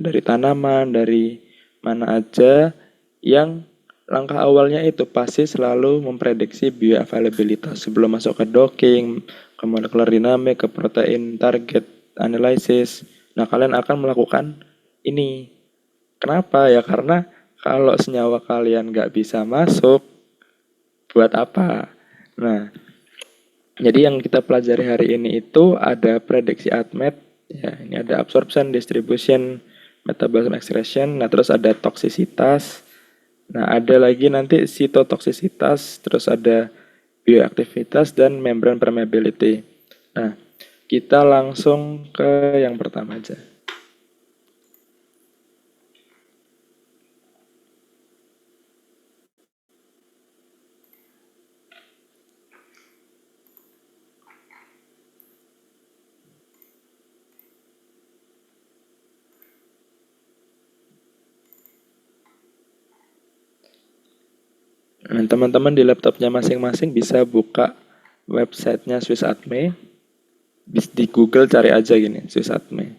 dari tanaman, dari mana aja, yang langkah awalnya itu pasti selalu memprediksi bioavailabilitas sebelum masuk ke docking, ke molecular dynamic, ke protein target analysis. Nah, kalian akan melakukan ini. Kenapa ya? Karena kalau senyawa kalian nggak bisa masuk, buat apa? Nah, jadi yang kita pelajari hari ini itu ada prediksi ADMET, ya, ini ada absorption, distribution, metabolism, excretion, nah terus ada toksisitas, nah ada lagi nanti sitotoksisitas, terus ada bioaktivitas dan membran permeability. Nah, kita langsung ke yang pertama aja. Nah, teman-teman di laptopnya masing-masing bisa buka websitenya Swissatme. Di Google cari aja gini, Swissatme.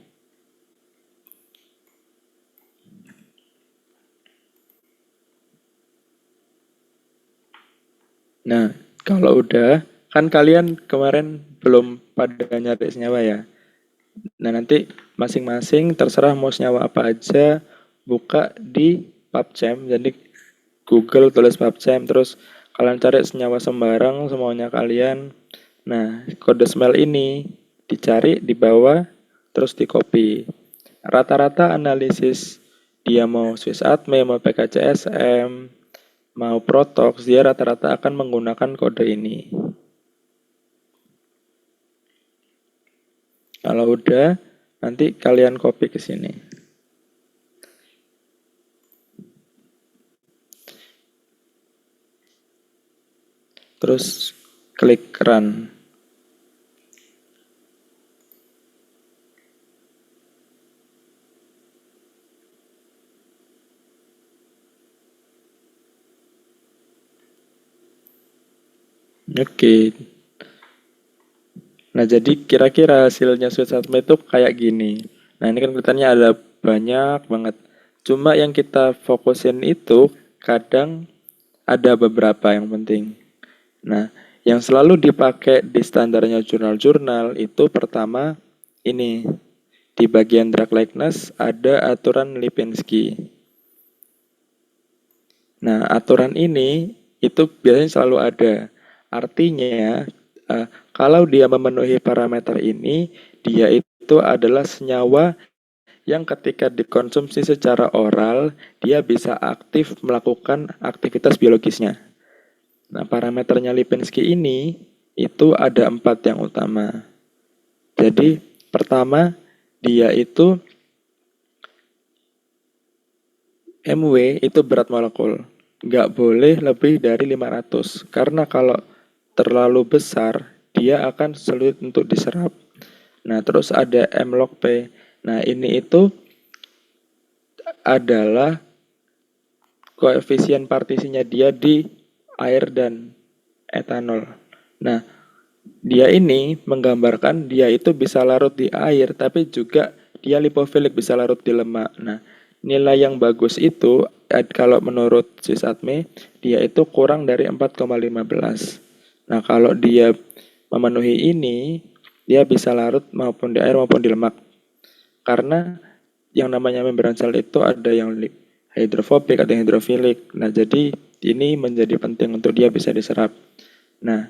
Nah, kalau udah, kan kalian kemarin belum pada nyari senyawa ya. Nah, nanti masing-masing terserah mau senyawa apa aja, buka di PubChem. Jadi Google tulis PubChem, terus kalian cari senyawa sembarang semuanya kalian. Nah, kode smell ini dicari di bawah, terus di copy. Rata-rata analisis dia mau Swissatme, mau PKCSM, mau Protox, dia rata-rata akan menggunakan kode ini. Kalau udah, nanti kalian copy ke sini. Terus klik run. Oke. Nah, jadi kira-kira hasilnya Swissatme itu kayak gini. Nah, ini kan kelihatannya ada banyak banget. Cuma yang kita fokusin itu kadang ada beberapa yang penting. Nah, yang selalu dipakai di standarnya jurnal-jurnal itu pertama ini. Di bagian drug likeness ada aturan Lipinski. Nah, aturan ini itu biasanya selalu ada. Artinya, kalau dia memenuhi parameter ini, dia itu adalah senyawa yang ketika dikonsumsi secara oral, dia bisa aktif melakukan aktivitas biologisnya. Nah, parameternya Lipinski ini itu ada 4 yang utama. Jadi, pertama, dia itu MW itu berat molekul. Nggak boleh lebih dari 500. Karena kalau terlalu besar, dia akan sulit untuk diserap. Nah, terus ada M-log P. Nah, ini itu adalah koefisien partisinya dia di air dan etanol. Nah, dia ini menggambarkan dia itu bisa larut di air, tapi juga dia lipofilik, bisa larut di lemak. Nah, nilai yang bagus itu, kalau menurut Swissatme, dia itu kurang dari 4,15. Nah, kalau dia memenuhi ini, dia bisa larut maupun di air maupun di lemak. Karena yang namanya membran sel itu ada yang hidrofobik, ada yang hidrofilik. Nah, jadi ini menjadi penting untuk dia bisa diserap. Nah,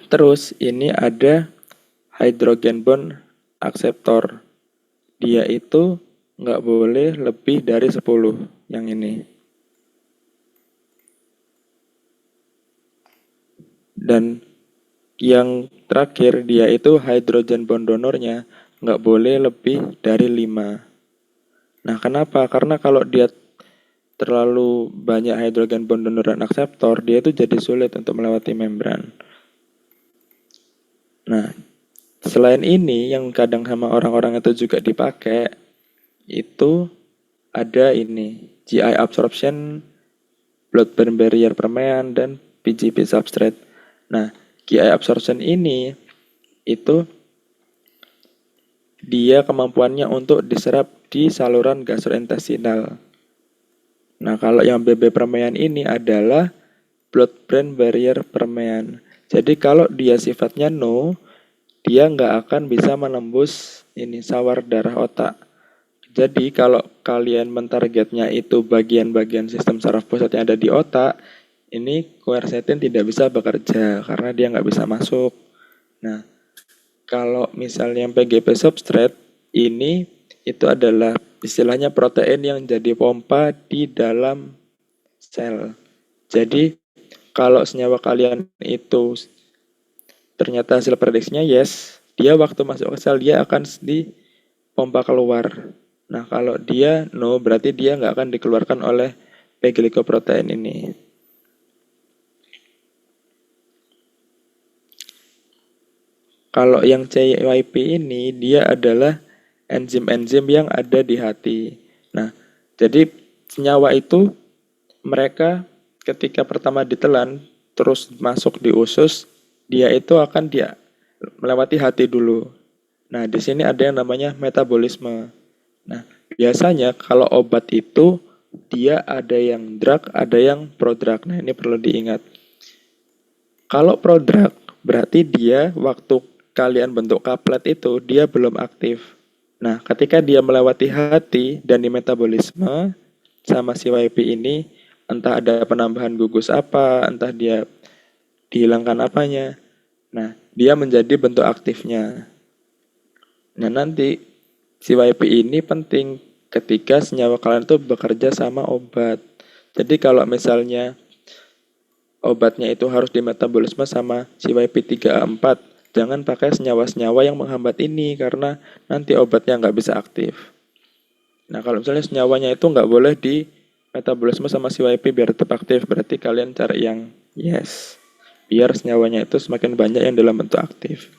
terus ini ada hydrogen bond acceptor. Dia itu nggak boleh lebih dari 10 yang ini. Dan yang terakhir dia itu hydrogen bond donornya nggak boleh lebih dari 5. Nah, kenapa? Karena kalau dia terlalu banyak hydrogen bond donor dan akseptor, dia itu jadi sulit untuk melewati membran. Nah, selain ini yang kadang sama orang-orang itu juga dipakai, itu ada ini, GI absorption, blood-brain barrier permean, dan PGP substrate. Nah, GI absorption ini itu dia kemampuannya untuk diserap di saluran gastrointestinal. Nah, kalau yang BB permean ini adalah blood-brain barrier permean. Jadi kalau dia sifatnya no, dia nggak akan bisa menembus ini sawar darah otak. Jadi kalau kalian mentargetnya itu bagian-bagian sistem saraf pusat yang ada di otak, ini quercetin tidak bisa bekerja karena dia nggak bisa masuk. Nah, kalau misalnya PGP substrate ini itu adalah istilahnya protein yang jadi pompa di dalam sel. Jadi kalau senyawa kalian itu ternyata hasil prediksinya yes, dia waktu masuk ke sel dia akan dipompa keluar. Nah kalau dia no, berarti dia nggak akan dikeluarkan oleh P-glycoprotein ini. Kalau yang CYP ini, dia adalah enzim-enzim yang ada di hati. Nah, jadi senyawa itu mereka ketika pertama ditelan, terus masuk di usus, dia itu akan melewati hati dulu. Nah, di sini ada yang namanya metabolisme. Nah, biasanya kalau obat itu, dia ada yang drug, ada yang prodrug. Nah, ini perlu diingat. Kalau prodrug, berarti dia waktu kalian bentuk kaplet itu, dia belum aktif. Nah, ketika dia melewati hati dan di metabolisme, sama si YP ini, entah ada penambahan gugus apa, entah dia dihilangkan apanya. Nah, dia menjadi bentuk aktifnya. Nah, nanti si YP ini penting ketika senyawa kalian itu bekerja sama obat. Jadi kalau misalnya obatnya itu harus di metabolisme sama CYP3A4. Jangan pakai senyawa-senyawa yang menghambat ini karena nanti obatnya nggak bisa aktif. Nah kalau misalnya senyawanya itu nggak boleh di metabolisme sama CYP biar tetap aktif, berarti kalian cari yang yes. Biar senyawanya itu semakin banyak yang dalam bentuk aktif.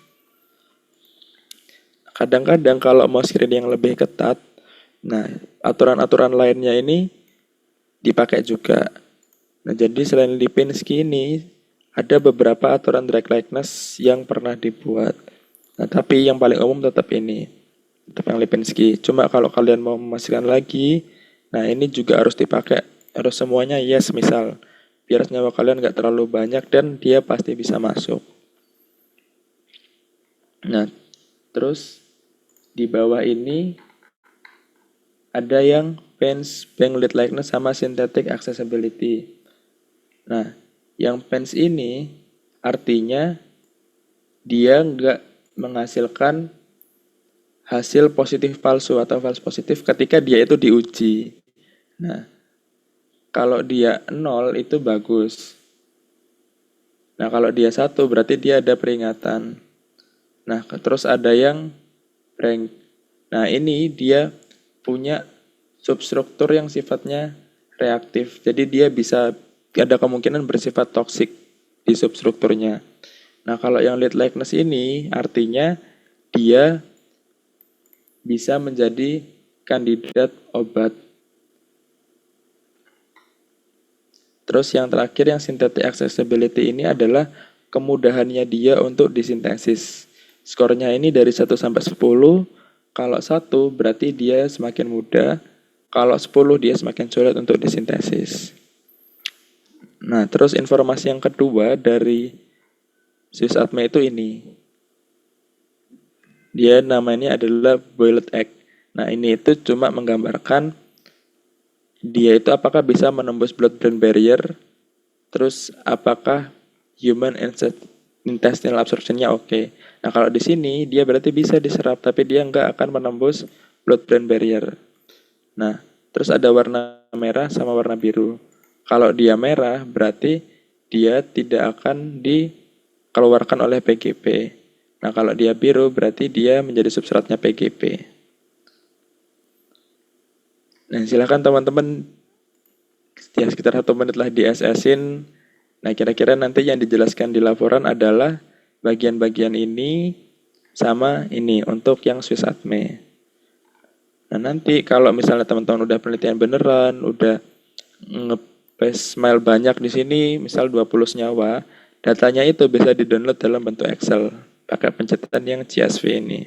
Kadang-kadang kalau mau screen yang lebih ketat, nah aturan-aturan lainnya ini dipakai juga. Nah, jadi selain Lipinski ini, ada beberapa aturan drug likeness yang pernah dibuat. Nah, tapi yang paling umum tetap ini. Tetap yang Lipinski. Cuma kalau kalian mau memastikan lagi, nah ini juga harus dipakai. Harus semuanya yes, misal. Biar senyawa kalian nggak terlalu banyak dan dia pasti bisa masuk. Nah, terus di bawah ini ada yang Pence Bank Lead Likeness sama Synthetic Accessibility. Nah, yang pens ini artinya dia nggak menghasilkan hasil positif palsu atau false positif ketika dia itu diuji. Nah, kalau dia 0 itu bagus. Nah, kalau dia 1 berarti dia ada peringatan. Nah, terus ada yang rank. Nah, ini dia punya substruktur yang sifatnya reaktif. Jadi dia bisa ada kemungkinan bersifat toksik di substrukturnya. Nah, kalau yang lead likeness ini artinya dia bisa menjadi kandidat obat. Terus yang terakhir yang synthetic accessibility ini adalah kemudahannya dia untuk disintesis. Skornya ini dari 1 sampai 10. Kalau 1 berarti dia semakin mudah. Kalau 10 dia semakin sulit untuk disintesis. Nah, terus informasi yang kedua dari Swiss Atme itu ini. Dia namanya adalah boiled egg. Nah, ini itu cuma menggambarkan dia itu apakah bisa menembus blood-brain barrier, terus apakah human intestinal absorption-nya oke. Nah, kalau di sini dia berarti bisa diserap, tapi dia nggak akan menembus blood-brain barrier. Nah, terus ada warna merah sama warna biru. Kalau dia merah, berarti dia tidak akan dikeluarkan oleh PGP. Nah, kalau dia biru, berarti dia menjadi substratnya PGP. Nah, silakan teman-teman, ya sekitar 1 menit lah di SS-in. Nah, kira-kira nanti yang dijelaskan di laporan adalah bagian-bagian ini sama ini untuk yang Swiss Atme. Nah, nanti kalau misalnya teman-teman udah penelitian beneran, udah smile banyak di sini, misal 20 senyawa, datanya itu bisa di-download dalam bentuk Excel pakai pencetatan yang CSV ini.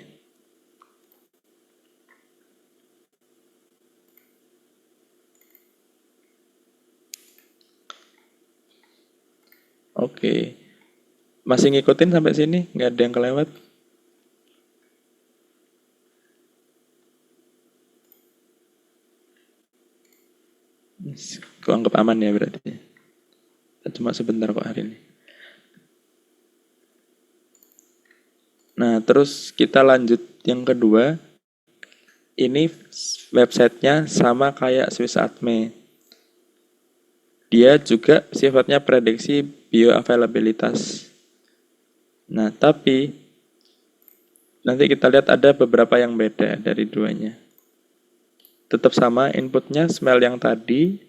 Oke. Masih ngikutin sampai sini? Nggak ada yang kelewat? Kau anggap aman ya berarti. Cuma sebentar kok hari ini. Nah, terus kita lanjut yang kedua. Ini websitenya sama kayak Swiss Atme. Dia juga sifatnya prediksi bioavailabilitas. Nah, tapi nanti kita lihat ada beberapa yang beda dari duanya. Tetap sama inputnya smell yang tadi,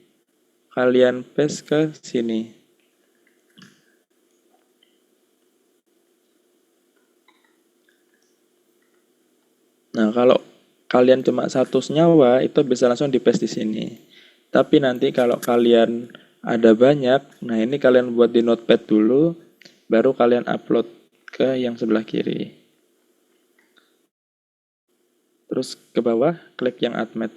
kalian paste ke sini. Nah, kalau kalian cuma satu senyawa, itu bisa langsung di paste di sini. Tapi nanti kalau kalian ada banyak, nah ini kalian buat di notepad dulu, baru kalian upload ke yang sebelah kiri. Terus ke bawah, klik yang add map.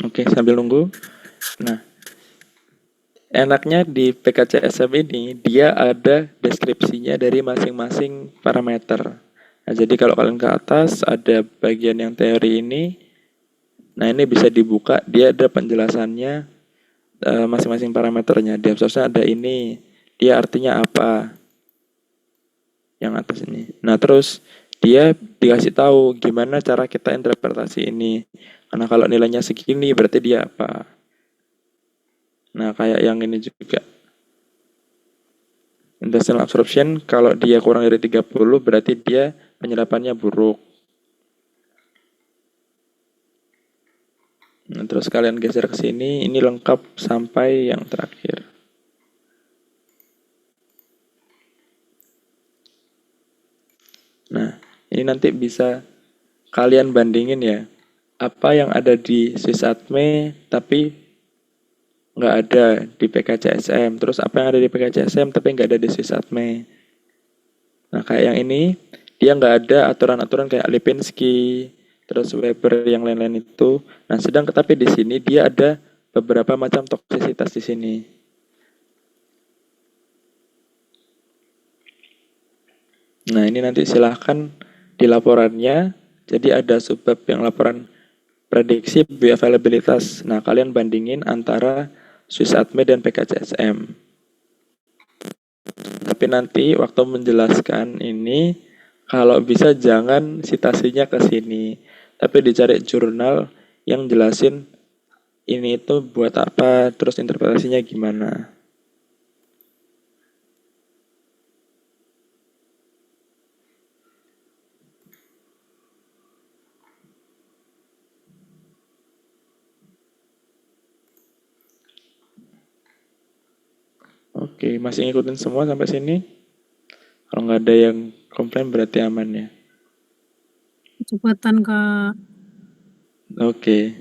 Oke, sambil nunggu. Nah, enaknya di PKCSM ini, dia ada deskripsinya dari masing-masing parameter. Nah, jadi kalau kalian ke atas, ada bagian yang teori ini. Nah, ini bisa dibuka, dia ada penjelasannya masing-masing parameternya. Di abstraction ada ini, dia artinya apa, yang atas ini. Nah, terus dia dikasih tahu gimana cara kita interpretasi ini. Karena kalau nilainya segini, berarti dia apa. Nah, kayak yang ini juga. Intestinal absorption, kalau dia kurang dari 30, berarti dia penyerapannya buruk. Nah, terus kalian geser ke sini, ini lengkap sampai yang terakhir. Nah, ini nanti bisa kalian bandingin ya. Apa yang ada di Sysatme, tapi nggak ada di PKCSM. Terus apa yang ada di PKCSM, tapi nggak ada di Sysatme. Nah, kayak yang ini, dia nggak ada aturan-aturan kayak Lipinski, terus Weber yang lain-lain itu. Nah, sedang tetapi di sini dia ada beberapa macam toksisitas di sini. Nah, ini nanti silahkan di laporannya. Jadi ada subbab yang laporan prediksi bioavailabilitas. Nah, kalian bandingin antara Swissatme dan PKCSM. Tapi nanti waktu menjelaskan ini, kalau bisa jangan citasinya ke sini. Tapi dicari jurnal yang jelasin ini itu buat apa, terus interpretasinya gimana. Oke, masih ngikutin semua sampai sini? Kalau nggak ada yang komplain berarti aman ya. Kecepatan Kak. Oke.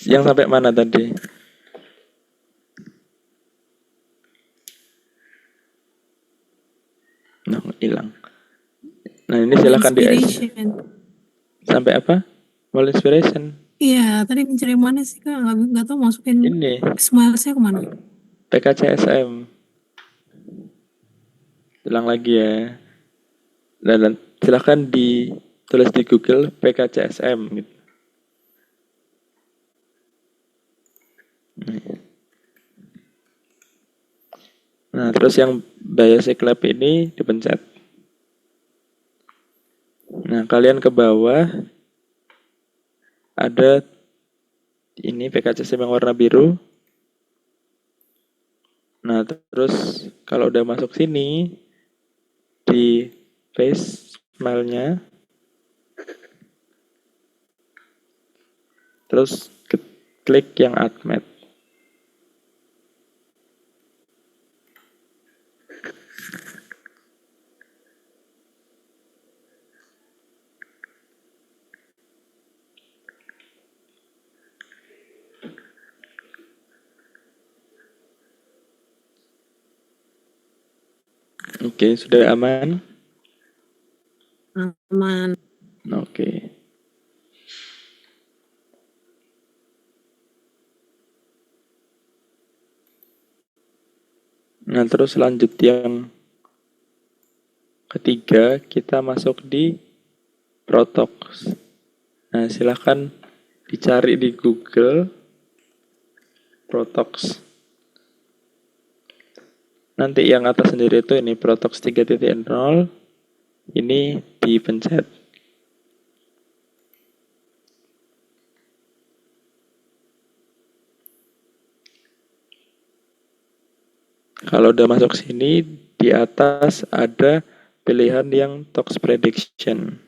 Yang sampai mana tadi? Nah, hilang. Nah, ini silakan di Inspiration. sampai apa? Small inspiration. Iya, tadi mencari mana sih Kak? Nggak tahu masukin Ini smilesnya kemana. PKCSM. Ulang lagi ya. Dan silahkan ditulis di Google PKCSM gitu. Nah, terus yang Basic Lab ini dipencet. Nah, kalian ke bawah ada ini PKCSM yang warna biru. Nah, terus kalau udah masuk sini, di paste filenya, terus klik yang Add Matte. Oke, sudah aman? Aman. Oke. Nah, terus lanjut yang ketiga, kita masuk di Protox. Nah, silahkan dicari di Google Protox. Nanti yang atas sendiri itu ini Protox 3.0. Ini dipencet. Kalau udah masuk sini, di atas ada pilihan yang Tox Prediction.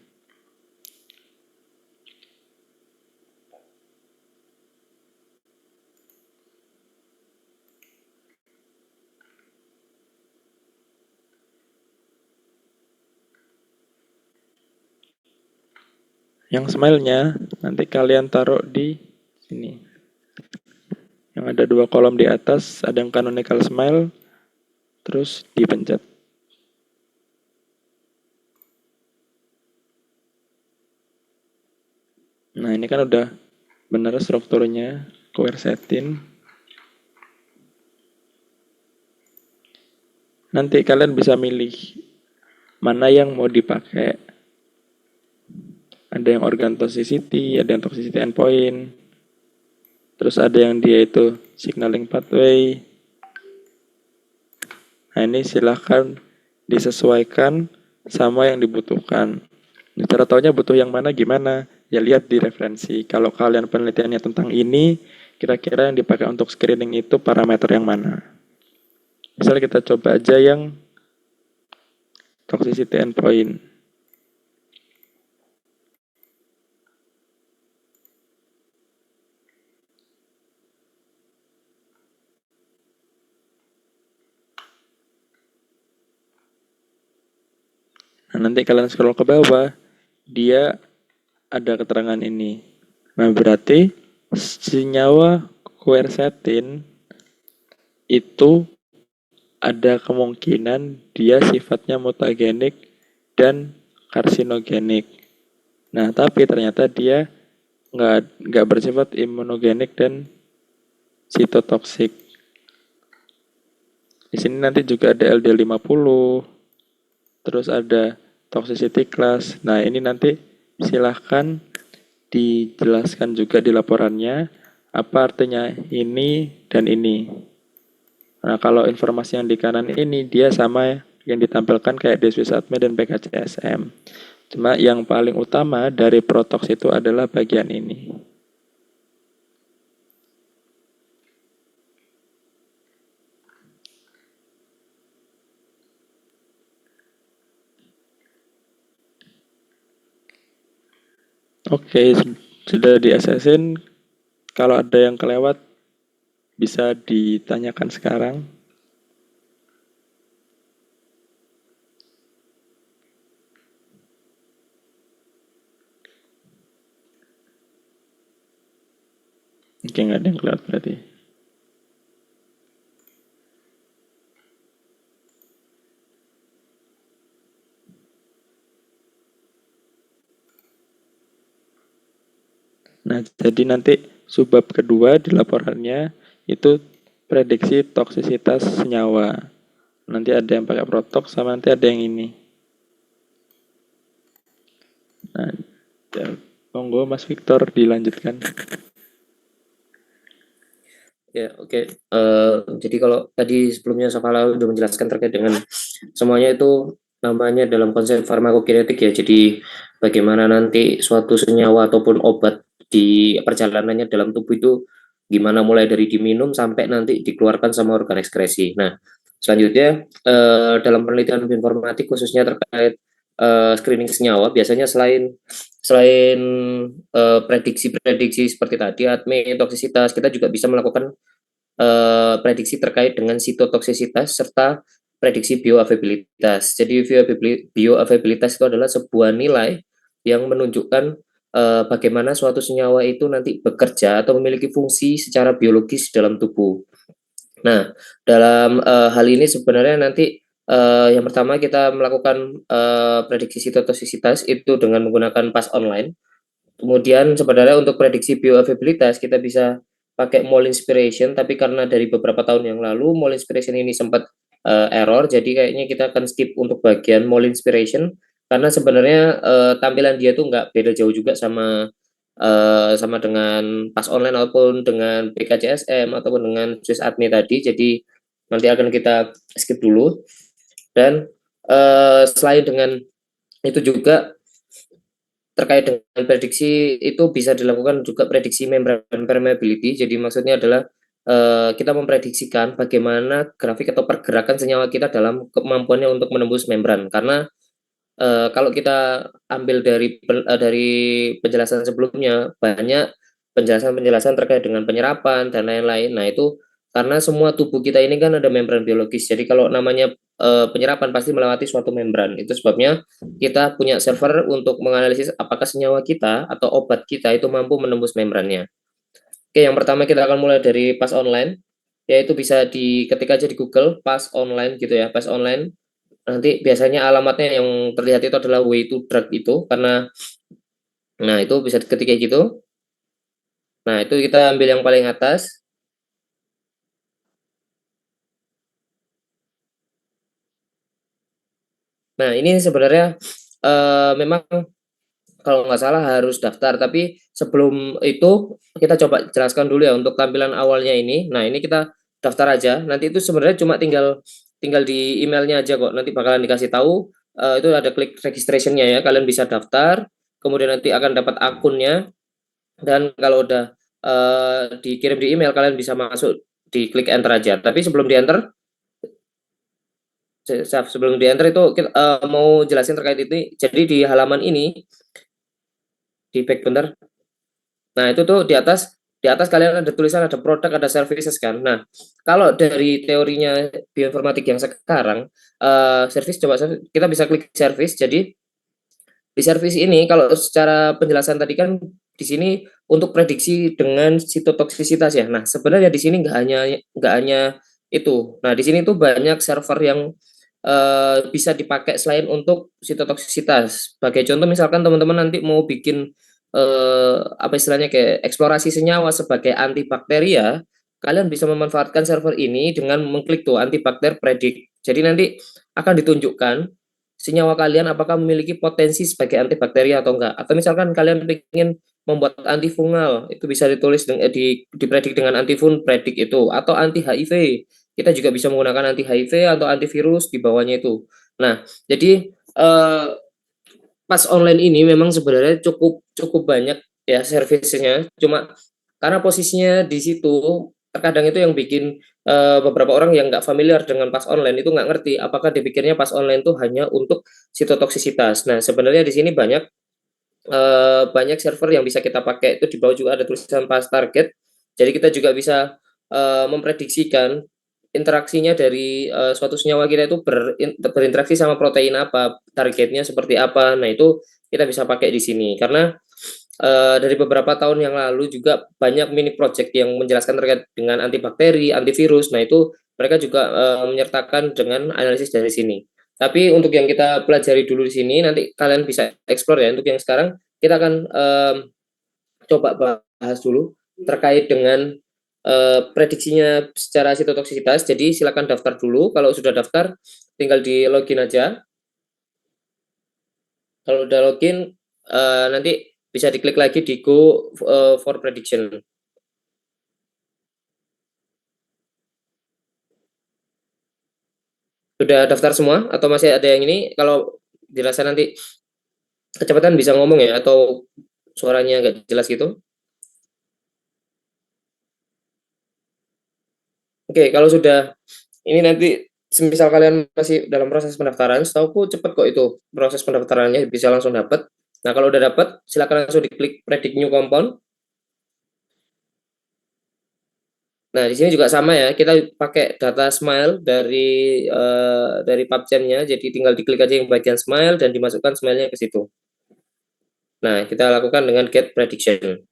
Yang smile-nya nanti kalian taruh di sini. Yang ada 2 kolom di atas, ada yang canonical smile, terus dipencet. Nah, ini kan udah bener strukturnya, quercetin. Nanti kalian bisa milih mana yang mau dipakai. Ada yang organ toxicity, ada yang toxicity endpoint. Terus ada yang dia itu signaling pathway. Nah, ini silahkan disesuaikan sama yang dibutuhkan. Nah, cara taunya butuh yang mana gimana? Ya lihat di referensi. Kalau kalian penelitiannya tentang ini, kira-kira yang dipakai untuk screening itu parameter yang mana? Misal kita coba aja yang toxicity endpoint. Nah, nanti kalian scroll ke bawah, dia ada keterangan ini. Nah, berarti senyawa quercetin itu ada kemungkinan dia sifatnya mutagenik dan karsinogenik. Nah, tapi ternyata dia nggak bersifat imunogenik dan sitotoksik. Di sini nanti juga ada LD50, terus ada toxicity class. Nah, ini nanti silahkan dijelaskan juga di laporannya apa artinya ini dan ini. Nah, kalau informasi yang di kanan ini dia sama yang ditampilkan kayak di Swissadme dan PKCSM. Cuma yang paling utama dari Protox itu adalah bagian ini. Oke, sudah di-assessin. Kalau ada yang kelewat, bisa ditanyakan sekarang. Oke, nggak ada yang kelewat berarti. Nah, jadi nanti subbab kedua di laporannya itu prediksi toksisitas senyawa. Nanti ada yang pakai protok sama nanti ada yang ini. Nah, monggo Mas Victor dilanjutkan. Ya, oke. Jadi kalau tadi sebelumnya Safala sudah menjelaskan terkait dengan semuanya itu namanya dalam konsep farmakokinetik ya. Jadi bagaimana nanti suatu senyawa ataupun obat di perjalanannya dalam tubuh itu gimana mulai dari diminum sampai nanti dikeluarkan sama organ ekskresi. Nah, selanjutnya dalam penelitian bioinformatik khususnya terkait screening senyawa biasanya selain selain prediksi-prediksi seperti tadi ADME, toksisitas, kita juga bisa melakukan prediksi terkait dengan sitotoksisitas serta prediksi bioavailabilitas. Jadi bioavailabilitas itu adalah sebuah nilai yang menunjukkan bagaimana suatu senyawa itu nanti bekerja atau memiliki fungsi secara biologis dalam tubuh. Nah, dalam hal ini sebenarnya nanti yang pertama kita melakukan prediksi sitotoksisitas itu dengan menggunakan PAS online. Kemudian sebenarnya untuk prediksi bioavailabilitas kita bisa pakai mole inspiration, tapi karena dari beberapa tahun yang lalu mole inspiration ini sempat error, jadi kayaknya kita akan skip untuk bagian mole inspiration karena sebenarnya tampilan dia tuh nggak beda jauh juga sama sama dengan PAS online ataupun dengan PKCSM ataupun dengan Swiss Admi tadi. Jadi nanti akan kita skip dulu. Dan selain dengan itu juga terkait dengan prediksi itu bisa dilakukan juga prediksi membran permeability. Jadi maksudnya adalah kita memprediksikan bagaimana grafik atau pergerakan senyawa kita dalam kemampuannya untuk menembus membran. Karena kalau kita ambil dari penjelasan sebelumnya banyak penjelasan-penjelasan terkait dengan penyerapan dan lain-lain. Nah itu karena semua tubuh kita ini kan ada membran biologis. Jadi kalau namanya penyerapan pasti melewati suatu membran. Itu sebabnya kita punya server untuk menganalisis apakah senyawa kita atau obat kita itu mampu menembus membrannya. Oke, yang pertama kita akan mulai dari PAS online, yaitu bisa diketik aja di Google PAS online gitu ya, PAS online. Nanti biasanya alamatnya yang terlihat itu adalah way to drug itu karena nah itu bisa diketik kayak gitu. Nah, itu kita ambil yang paling atas. Nah, ini sebenarnya memang kalau nggak salah harus daftar, tapi sebelum itu kita coba jelaskan dulu ya untuk tampilan awalnya ini. Nah, ini kita daftar aja. Nanti itu sebenarnya cuma tinggal tinggal di emailnya aja kok. Nanti bakalan dikasih tahu itu ada klik registration-nya ya. Kalian bisa daftar, kemudian nanti akan dapat akunnya dan kalau udah dikirim di email kalian bisa masuk di klik enter aja. Tapi sebelum di enter sebelum di enter itu kita mau jelasin terkait ini. Jadi di halaman ini di back bentar. Nah, itu tuh di atas kalian ada tulisan ada produk, ada services kan. Nah, kalau dari teorinya bioinformatik yang sekarang service coba kita bisa klik service. Jadi di service ini kalau secara penjelasan tadi kan di sini untuk prediksi dengan sitotoksisitas ya. Nah, sebenarnya di sini nggak hanya itu. Nah, di sini tuh banyak server yang bisa dipakai selain untuk sitotoksisitas. Sebagai contoh misalkan teman-teman nanti mau bikin apa istilahnya kayak eksplorasi senyawa sebagai antibakteria, kalian bisa memanfaatkan server ini dengan mengklik tuh antibakter predict. Jadi nanti akan ditunjukkan senyawa kalian apakah memiliki potensi sebagai antibakteria atau enggak. Atau misalkan kalian ingin membuat antifungal, itu bisa ditulis dipredik dengan antifun predict itu atau anti HIV. Kita juga bisa menggunakan anti HIV atau antivirus di bawahnya itu. Nah, jadi pas online ini memang sebenarnya cukup banyak ya servisnya. Cuma karena posisinya di situ terkadang itu yang bikin beberapa orang yang nggak familiar dengan pas online itu nggak ngerti apakah dipikirnya pas online itu hanya untuk sitotoksisitas. Nah, sebenarnya di sini banyak server yang bisa kita pakai. Itu di bawah juga ada tulisan pas target. Jadi kita juga bisa memprediksikan interaksinya dari suatu senyawa kita itu berinteraksi sama protein apa, targetnya seperti apa. Nah, itu kita bisa pakai di sini karena dari beberapa tahun yang lalu juga banyak mini project yang menjelaskan terkait dengan antibakteri, antivirus. Nah, itu mereka juga menyertakan dengan analisis dari sini. Tapi untuk yang kita pelajari dulu di sini, nanti kalian bisa explore ya. Untuk yang sekarang kita akan coba bahas dulu terkait dengan prediksinya secara sitotoksitas. Jadi silakan daftar dulu. Kalau sudah daftar, tinggal di login aja. Kalau udah login, nanti bisa diklik lagi di Go for Prediction. Sudah daftar semua atau masih ada yang ini? Kalau dirasa nanti kecepatan bisa ngomong ya, atau suaranya nggak jelas gitu. Oke, kalau sudah ini nanti semisal kalian masih dalam proses pendaftaran, setauku cepet kok itu proses pendaftarannya, bisa langsung dapat. Nah, kalau udah dapat, silakan langsung diklik Predict New Compound. Nah, di sini juga sama ya, kita pakai data Smile dari PubChem-nya, jadi tinggal diklik aja yang bagian Smile dan dimasukkan Smile-nya ke situ. Nah, kita lakukan dengan Get Prediction.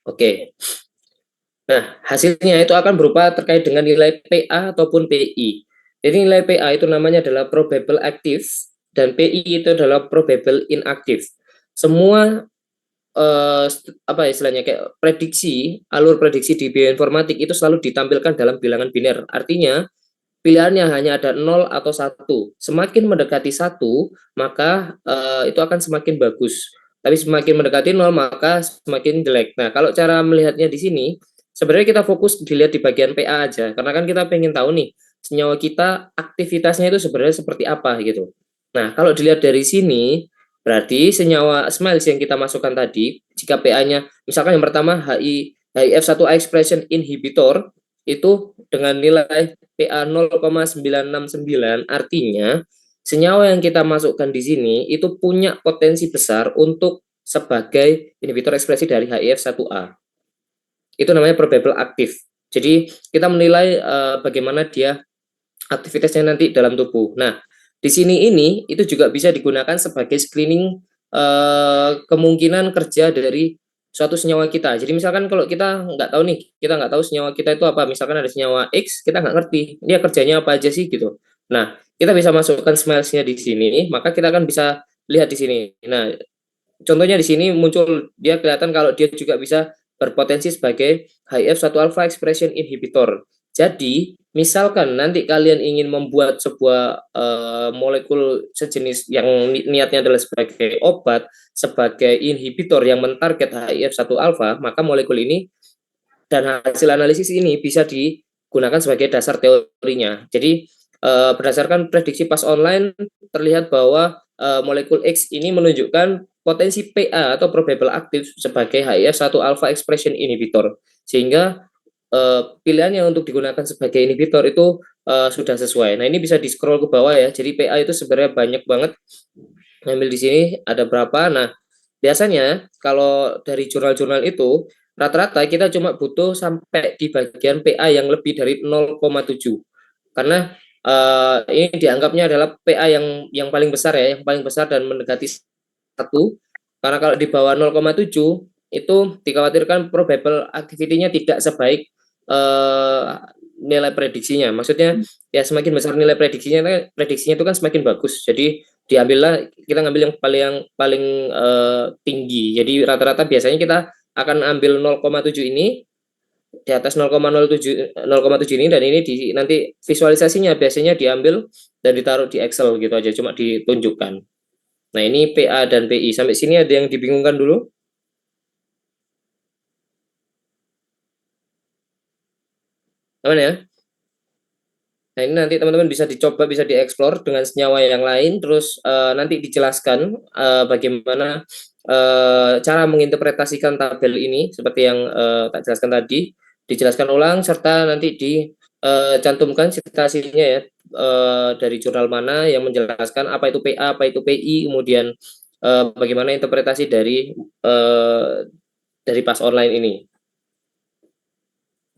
Oke. Nah, hasilnya itu akan berupa terkait dengan nilai PA ataupun PI. Jadi nilai PA itu namanya adalah probable active dan PI itu adalah probable inactive. Semua apa istilahnya kayak alur prediksi di bioinformatik itu selalu ditampilkan dalam bilangan biner. Artinya pilihannya hanya ada 0 atau 1. Semakin mendekati 1, maka itu akan semakin bagus. Tapi semakin mendekati 0, maka semakin jelek. Nah, kalau cara melihatnya di sini, sebenarnya kita fokus dilihat di bagian PA aja. Karena kan kita pengen tahu nih, senyawa kita aktivitasnya itu sebenarnya seperti apa gitu. Nah, kalau dilihat dari sini, berarti senyawa smiles yang kita masukkan tadi, jika PA-nya, misalkan yang pertama HIF1A expression inhibitor, itu dengan nilai PA 0,969, artinya senyawa yang kita masukkan di sini itu punya potensi besar untuk sebagai inhibitor ekspresi dari HIF1A. Itu namanya probable aktif. Jadi kita menilai bagaimana dia aktivitasnya nanti dalam tubuh. Nah, di sini ini itu juga bisa digunakan sebagai screening kemungkinan kerja dari suatu senyawa kita. Jadi misalkan kalau kita nggak tahu nih, kita nggak tahu senyawa kita itu apa, misalkan ada senyawa X, kita nggak ngerti dia kerjanya apa aja sih gitu. Nah, kita bisa masukkan smilesnya di sini, maka kita akan bisa lihat di sini. Nah, contohnya di sini muncul dia kelihatan kalau dia juga bisa berpotensi sebagai HIF1 alpha expression inhibitor. Jadi, misalkan nanti kalian ingin membuat sebuah molekul sejenis yang niatnya adalah sebagai obat, sebagai inhibitor yang mentarget HIF1 alpha, maka molekul ini dan hasil analisis ini bisa digunakan sebagai dasar teorinya. Jadi, berdasarkan prediksi pas online, terlihat bahwa molekul X ini menunjukkan potensi PA atau probable active sebagai HIF1 alpha expression inhibitor, sehingga pilihannya untuk digunakan sebagai inhibitor itu sudah sesuai. Nah, ini bisa di scroll ke bawah ya. Jadi PA itu sebenarnya banyak banget. Ambil di sini ada berapa. Nah, biasanya kalau dari jurnal-jurnal itu rata-rata kita cuma butuh sampai di bagian PA yang lebih dari 0,7. Karena ini dianggapnya adalah PA yang paling besar ya, yang paling besar dan mendekati 1. Karena kalau di bawah 0,7 itu dikhawatirkan probable activity-nya tidak sebaik nilai prediksinya. Maksudnya ya semakin besar nilai prediksinya itu kan semakin bagus. Jadi kita ngambil yang paling tinggi. Jadi rata-rata biasanya kita akan ambil 0,7 ini, di atas 0,07 ini, dan ini nanti visualisasinya biasanya diambil dan ditaruh di Excel gitu aja, cuma ditunjukkan. Nah, ini PA dan PI. Sampai sini ada yang dibingungkan dulu? Aman ya? Nah, ini nanti teman-teman bisa dicoba, bisa dieksplor dengan senyawa yang lain, terus nanti dijelaskan bagaimana cara menginterpretasikan tabel ini, seperti yang tak jelaskan tadi, dijelaskan ulang, serta nanti dicantumkan citasinya ya, dari jurnal mana yang menjelaskan apa itu PA, apa itu PI, kemudian bagaimana interpretasi dari pas online ini.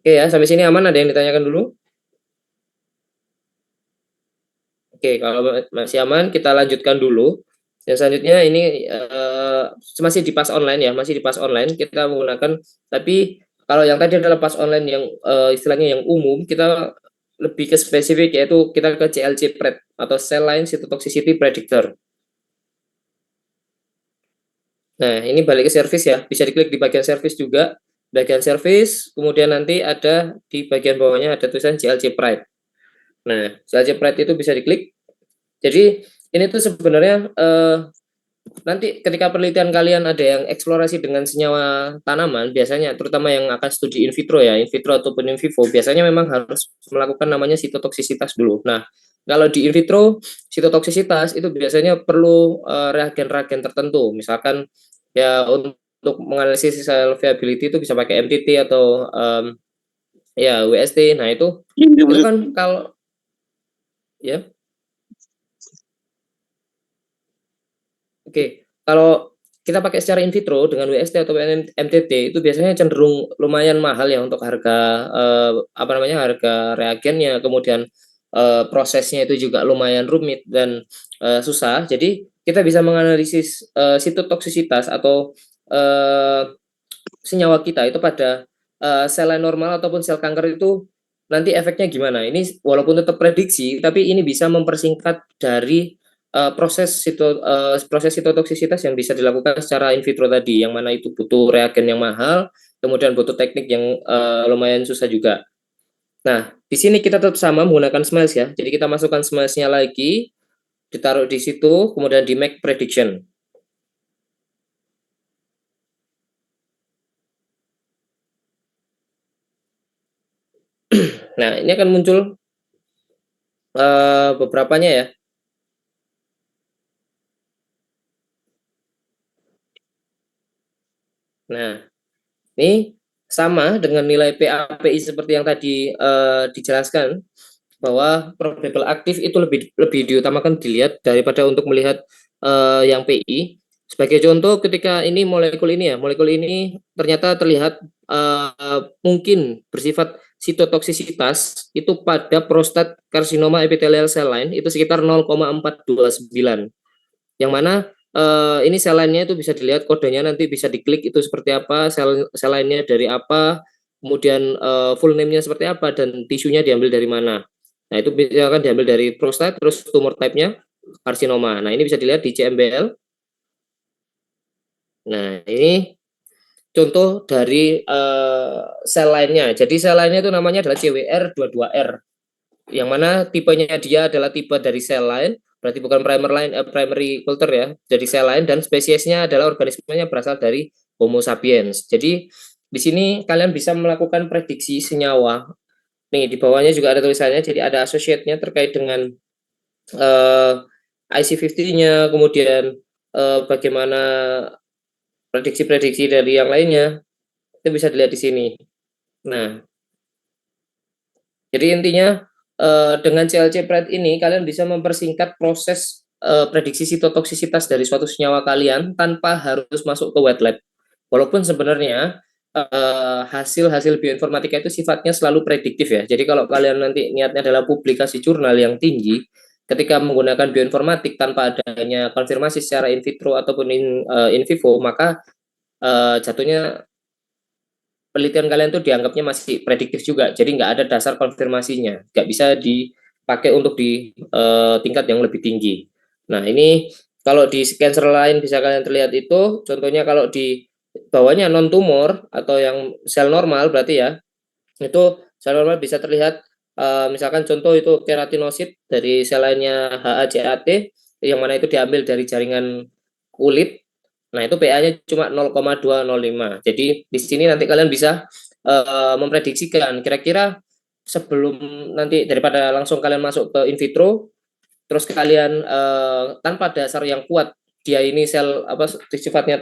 Oke ya, sampai sini aman? Ada yang ditanyakan dulu? Oke, kalau masih aman, kita lanjutkan dulu. Yang selanjutnya ini masih di pas online ya, masih di pas online kita menggunakan, tapi kalau yang tadi adalah pas online yang istilahnya yang umum, kita lebih ke spesifik, yaitu kita ke CLC-PRED atau Cell Line Cytotoxicity Predictor. Nah, ini balik ke service ya, bisa diklik di bagian service juga. Bagian service, kemudian nanti ada di bagian bawahnya ada tulisan JLC Pride. Nah, JLC Pride itu bisa diklik. Jadi ini tuh sebenarnya nanti ketika penelitian kalian ada yang eksplorasi dengan senyawa tanaman, biasanya terutama yang akan studi in vitro ya, in vitro ataupun in vivo, biasanya memang harus melakukan namanya sitotoksisitas dulu. Nah, kalau di in vitro, sitotoksisitas itu biasanya perlu reagen-reagen tertentu, misalkan ya untuk menganalisis cell viability itu bisa pakai MTT atau ya WST. Nah, itu kan kalau ya oke, kalau kita pakai secara in vitro dengan WST atau MTT itu biasanya cenderung lumayan mahal ya untuk harga apa namanya harga reagennya, kemudian prosesnya itu juga lumayan rumit dan susah. Jadi kita bisa menganalisis sitotoksisitas atau eh, senyawa kita itu pada sel normal ataupun sel kanker itu nanti efeknya gimana. Ini walaupun tetap prediksi, tapi ini bisa mempersingkat dari proses sitotoksisitas yang bisa dilakukan secara in vitro tadi, yang mana itu butuh reagen yang mahal, kemudian butuh teknik yang lumayan susah juga. Nah, di sini kita tetap sama menggunakan smiles ya. Jadi kita masukkan smilesnya lagi, ditaruh di situ, kemudian di make prediction. Nah, ini akan muncul beberapanya ya. Nah, ini sama dengan nilai PAPI seperti yang tadi dijelaskan, bahwa probable aktif itu lebih lebih diutamakan dilihat daripada untuk melihat yang PI. Sebagai contoh, ketika ini molekul ini ternyata terlihat mungkin bersifat sitotoksisitas itu pada prostat karsinoma epithelial cell line itu sekitar 0,429, yang mana ini sel lainnya itu bisa dilihat kodenya, nanti bisa diklik itu seperti apa, sel lainnya dari apa, kemudian full name-nya seperti apa, dan tisunya diambil dari mana. Nah, itu akan diambil dari prostat, terus tumor type-nya karsinoma. Nah, ini bisa dilihat di CMBL. Nah, ini contoh dari sel lainnya. Jadi sel lainnya itu namanya adalah CWR22R, yang mana tipenya dia adalah tipe dari sel lain, berarti bukan primary culture ya, jadi sel lain, dan spesiesnya adalah organismenya berasal dari Homo sapiens. Jadi di sini kalian bisa melakukan prediksi senyawa. Nih di bawahnya juga ada tulisannya, jadi ada associate-nya terkait dengan IC50-nya, kemudian bagaimana prediksi-prediksi dari yang lainnya, itu bisa dilihat di sini. Nah, jadi intinya dengan CLC Pride ini kalian bisa mempersingkat proses prediksi sitotoksisitas dari suatu senyawa kalian tanpa harus masuk ke wet lab. Walaupun sebenarnya hasil-hasil bioinformatika itu sifatnya selalu prediktif ya. Jadi kalau kalian nanti niatnya adalah publikasi jurnal yang tinggi, ketika menggunakan bioinformatik tanpa adanya konfirmasi secara in vitro ataupun in vivo, maka jatuhnya penelitian kalian tuh dianggapnya masih prediktif juga, jadi nggak ada dasar konfirmasinya, nggak bisa dipakai untuk di tingkat yang lebih tinggi. Nah, ini kalau di cancer lain bisa kalian terlihat itu, contohnya kalau di bawahnya non tumor atau yang sel normal berarti ya, itu sel normal bisa terlihat misalkan contoh itu keratinosit dari sel lainnya HACAT, yang mana itu diambil dari jaringan kulit. Nah, itu PA-nya cuma 0,205. Jadi di sini nanti kalian bisa memprediksikan kira-kira sebelum nanti, daripada langsung kalian masuk ke in vitro terus kalian tanpa dasar yang kuat dia ini sel apa sifatnya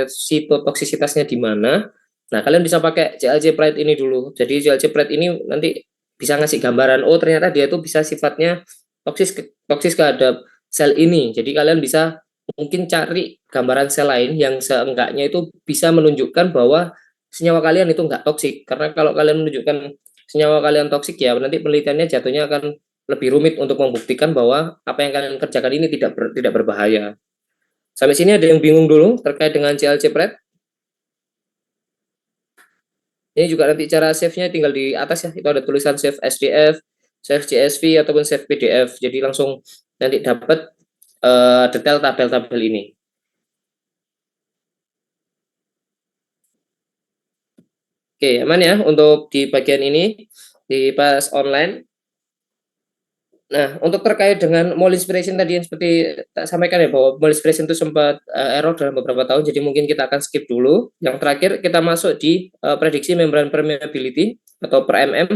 sitotoksisitasnya di mana. Nah, kalian bisa pakai CLC Pride ini dulu. Jadi CLC Pride ini nanti bisa ngasih gambaran, oh ternyata dia tuh bisa sifatnya toksis terhadap sel ini. Jadi kalian bisa mungkin cari gambaran sel lain yang seenggaknya itu bisa menunjukkan bahwa senyawa kalian itu enggak toksik. Karena kalau kalian menunjukkan senyawa kalian toksik ya nanti penelitiannya jatuhnya akan lebih rumit untuk membuktikan bahwa apa yang kalian kerjakan ini tidak berbahaya. Sampai sini ada yang bingung dulu terkait dengan CLC Pred? Ini juga nanti cara save-nya tinggal di atas ya, itu ada tulisan save SDF, save CSV ataupun save PDF. Jadi langsung nanti dapat detail tabel-tabel ini. Oke, aman ya untuk di bagian ini di pas online. Nah, untuk terkait dengan mole inspiration tadi yang seperti tak sampaikan ya bahwa mole inspiration itu sempat error dalam beberapa tahun, jadi mungkin kita akan skip dulu. Yang terakhir kita masuk di prediksi membran permeability atau per mm.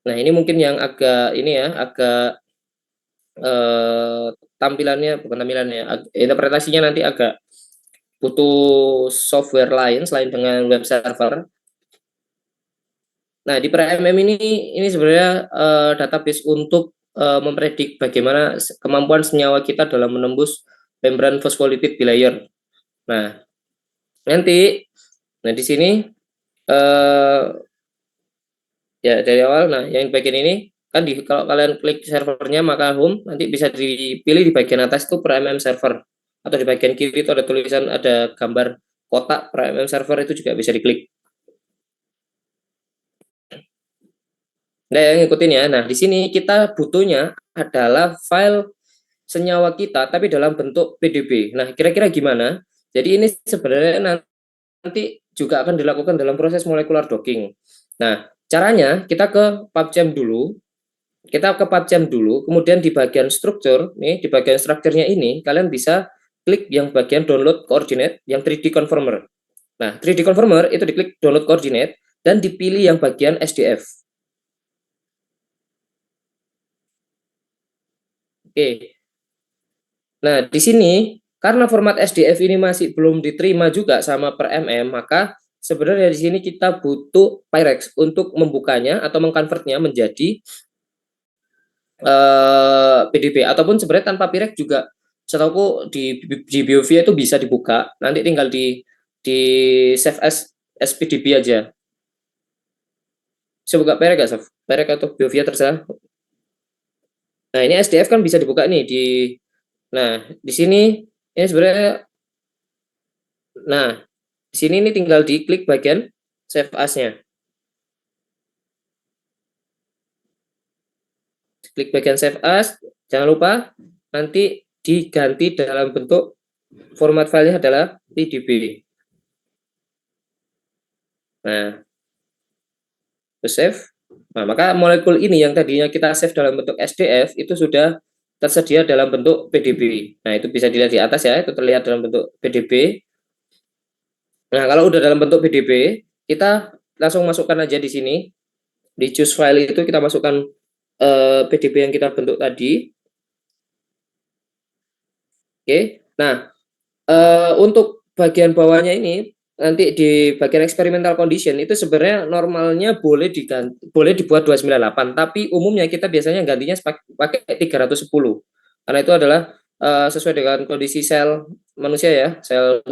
Nah, ini mungkin yang agak ini ya, agak tampilannya bukan tampilannya, interpretasinya nanti agak butuh software lain selain dengan web server. Nah, di per mm ini sebenarnya database untuk mempredik bagaimana kemampuan senyawa kita dalam menembus membran phospholipid bilayer. Nah, di sini ya dari awal. Nah, yang bagian ini kan kalau kalian klik servernya maka home, nanti bisa dipilih di bagian atas itu per mm server, atau di bagian kiri itu ada tulisan, ada gambar kotak per mm server, itu juga bisa diklik. Nah, yang ngikutin ya. Nah, di sini kita butuhnya adalah file senyawa kita tapi dalam bentuk PDB. Nah, kira-kira gimana? Jadi ini sebenarnya nanti juga akan dilakukan dalam proses molecular docking. Nah, caranya kita ke PubChem dulu. Kita ke PubChem dulu, kemudian di bagian struktur, nih di bagian strukturnya ini kalian bisa klik yang bagian download coordinate yang 3D conformer. Nah, 3D conformer itu diklik download coordinate dan dipilih yang bagian SDF. Oke. Nah, di sini karena format SDF ini masih belum diterima juga sama per mm, maka sebenarnya di sini kita butuh Pyrex untuk membukanya atau mengkonvertnya menjadi PDB, ataupun sebenarnya tanpa Pyrex juga setahuku di BioVia itu bisa dibuka, nanti tinggal di save as PDB aja. Bisa buka Pyrex gak, Saf? Pyrex atau BioVia terserah. Nah, ini SDF kan bisa dibuka nih nah di sini ini sebenarnya. Nah, di sini ini tinggal diklik bagian save as-nya. Klik bagian save as, jangan lupa nanti diganti dalam bentuk format filenya adalah PDB. Nah, save. Nah, maka molekul ini yang tadinya kita save dalam bentuk SDF itu sudah tersedia dalam bentuk PDB. Nah, itu bisa dilihat di atas ya, itu terlihat dalam bentuk PDB. Nah, kalau udah dalam bentuk PDB, kita langsung masukkan aja di sini. Di choose file itu kita masukkan PDB yang kita bentuk tadi. Oke. Nah, untuk bagian bawahnya ini nanti di bagian experimental condition itu sebenarnya normalnya boleh dibuat 298, tapi umumnya kita biasanya gantinya pakai 310 karena itu adalah sesuai dengan kondisi sel manusia ya, sel